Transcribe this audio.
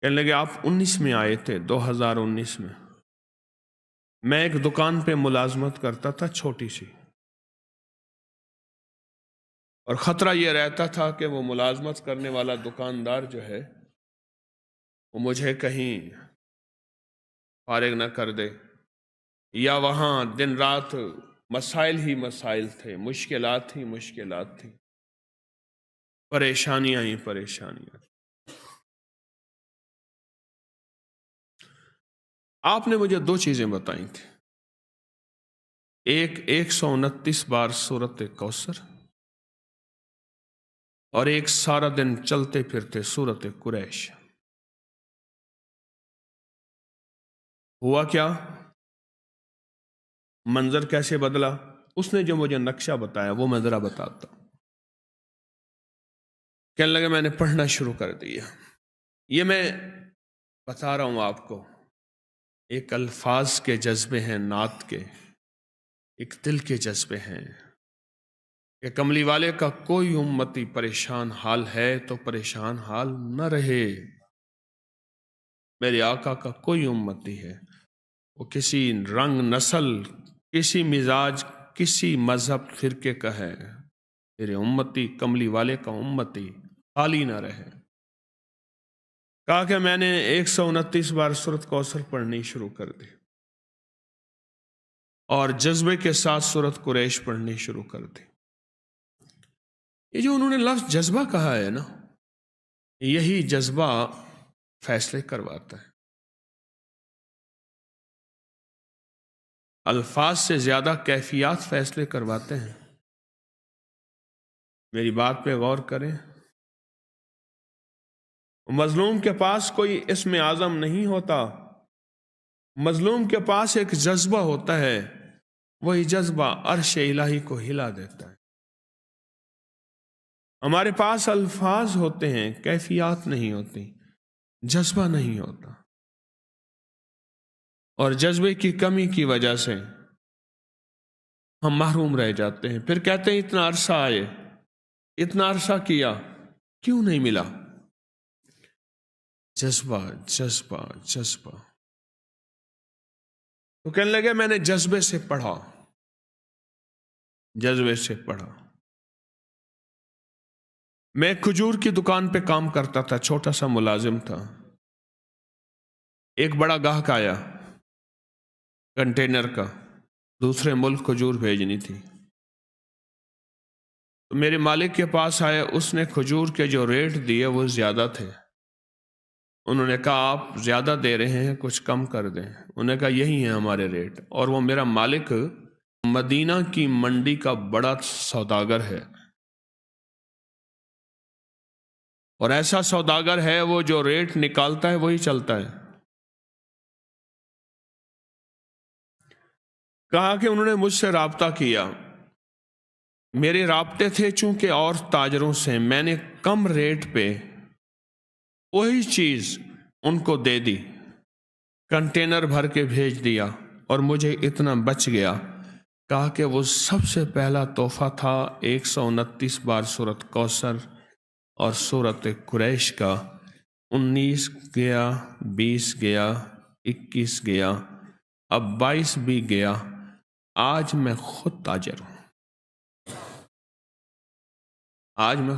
کہنے لگے آپ 19 میں آئے تھے، 2019 میں ایک دکان پہ ملازمت کرتا تھا چھوٹی سی، اور خطرہ یہ رہتا تھا کہ وہ ملازمت کرنے والا دکاندار جو ہے وہ مجھے کہیں فارغ نہ کر دے، یا وہاں دن رات مسائل ہی مسائل تھے، مشکلات ہی مشکلات تھیں، پریشانیاں ہی پریشانیاں۔ آپ نے مجھے دو چیزیں بتائی تھیں، ایک 129 بار سورت کوثر، اور ایک سارا دن چلتے پھرتے سورت قریش۔ ہوا کیا؟ منظر کیسے بدلا؟ اس نے جو مجھے نقشہ بتایا وہ میں ذرا بتاتا ہوں۔ کہنے لگے میں نے پڑھنا شروع کر دیا۔ یہ میں بتا رہا ہوں آپ کو، ایک الفاظ کے جذبے ہیں، نعت کے، ایک دل کے جذبے ہیں کہ کملی والے کا کوئی امتی پریشان حال ہے تو پریشان حال نہ رہے۔ میرے آقا کا کوئی امتی ہے، وہ کسی رنگ، نسل، کسی مزاج، کسی مذہب، فرقے کا ہے، میرے امتی، کملی والے کا امتی خالی نہ رہے۔ کہا کہ میں نے 129 بار سورت کوثر پڑھنی شروع کر دی، اور جذبے کے ساتھ سورت قریش پڑھنی شروع کر دی۔ یہ جو انہوں نے لفظ جذبہ کہا ہے نا، یہی جذبہ فیصلے کرواتا ہے۔ الفاظ سے زیادہ کیفیات فیصلے کرواتے ہیں۔ میری بات پہ غور کریں، مظلوم کے پاس کوئی اسم اعظم نہیں ہوتا، مظلوم کے پاس ایک جذبہ ہوتا ہے، وہی جذبہ عرش الہی کو ہلا دیتا ہے۔ ہمارے پاس الفاظ ہوتے ہیں، کیفیات نہیں ہوتی، جذبہ نہیں ہوتا، اور جذبے کی کمی کی وجہ سے ہم محروم رہ جاتے ہیں۔ پھر کہتے ہیں اتنا عرصہ آئے، اتنا عرصہ کیا، کیوں نہیں ملا؟ جذبہ جذبہ جذبہ۔ تو کہنے لگے میں نے جذبے سے پڑھا، جذبے سے پڑھا۔ میں کھجور کی دکان پہ کام کرتا تھا، چھوٹا سا ملازم تھا۔ ایک بڑا گاہک آیا کنٹینر کا، دوسرے ملک کھجور بھیجنی تھی، تو میرے مالک کے پاس آئے، اس نے کھجور کے جو ریٹ دیے وہ زیادہ تھے۔ انہوں نے کہا آپ زیادہ دے رہے ہیں، کچھ کم کر دیں۔ انہوں نے کہا یہی ہیں ہمارے ریٹ، اور وہ میرا مالک مدینہ کی منڈی کا بڑا سوداگر ہے، اور ایسا سوداگر ہے وہ جو ریٹ نکالتا ہے وہی چلتا ہے۔ کہا کہ انہوں نے مجھ سے رابطہ کیا، میرے رابطے تھے چونکہ اور تاجروں سے، میں نے کم ریٹ پہ وہی چیز ان کو دے دی، کنٹینر بھر کے بھیج دیا، اور مجھے اتنا بچ گیا۔ کہا کہ وہ سب سے پہلا تحفہ تھا 129 بار سورت کوثر اور سورت قریش کا۔ 19 گیا، 20 گیا، 21 گیا، اب 22 بھی گیا۔ آج میں خود تاجر ہوں، آج میں